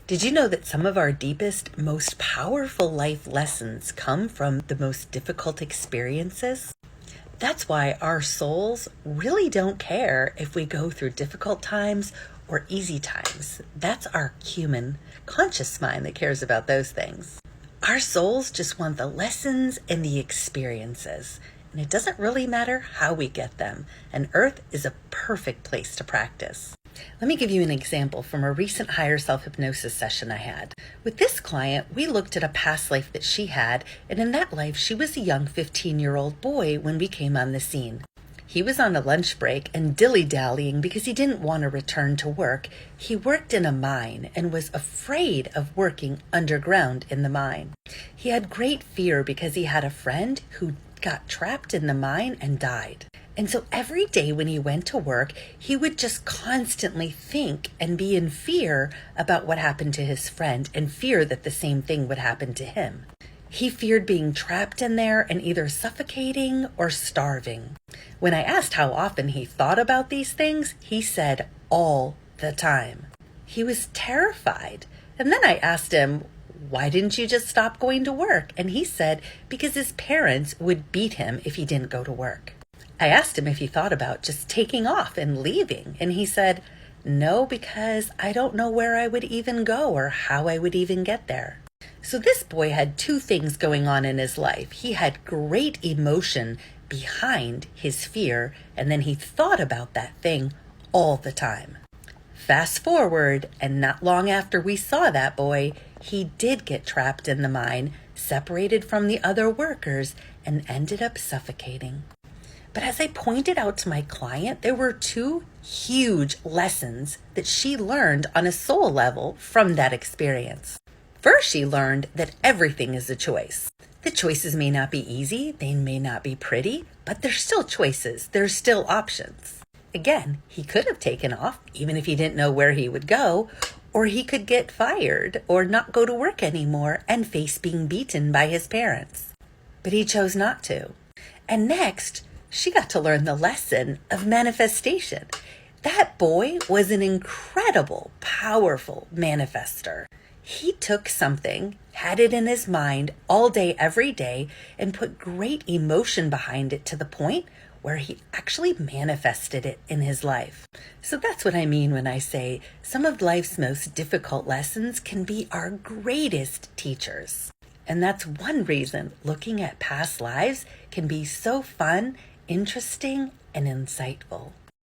Did you know that some of our deepest, most powerful life lessons come from the most difficult experiences? That's why our souls really don't care if we go through difficult times or easy times. That's our human, conscious mind that cares about those things. Our souls just want the lessons and the experiences, and it doesn't really matter how we get them, and Earth is a perfect place to practice. Let me give you an example from a recent higher self-hypnosis session I had. With this client, we looked at a past life that she had, and in that life, she was a young 15-year-old boy when we came on the scene. He was on a lunch break and dilly-dallying because he didn't want to return to work. He worked in a mine and was afraid of working underground in the mine. He had great fear because he had a friend who got trapped in the mine and died. And so every day when he went to work, he would just constantly think and be in fear about what happened to his friend and fear that the same thing would happen to him. He feared being trapped in there and either suffocating or starving. When I asked how often he thought about these things, he said all the time. He was terrified. And then I asked him, why didn't you just stop going to work? And he said because his parents would beat him if he didn't go to work. I asked him if he thought about just taking off and leaving, and he said, no, because I don't know where I would even go or how I would even get there. So this boy had two things going on in his life. He had great emotion behind his fear, and then he thought about that thing all the time. Fast forward, and not long after we saw that boy, he did get trapped in the mine, separated from the other workers, and ended up suffocating. But as I pointed out to my client, there were two huge lessons that she learned on a soul level from that experience. First, she learned that everything is a choice. The choices may not be easy, they may not be pretty, but they're still choices, there's still options. Again, he could have taken off, even if he didn't know where he would go, or he could get fired or not go to work anymore and face being beaten by his parents. But he chose not to. And next, she got to learn the lesson of manifestation. That boy was an incredible, powerful manifester. He took something, had it in his mind all day, every day, and put great emotion behind it to the point where he actually manifested it in his life. So that's what I mean when I say some of life's most difficult lessons can be our greatest teachers. And that's one reason looking at past lives can be so fun, interesting, and insightful.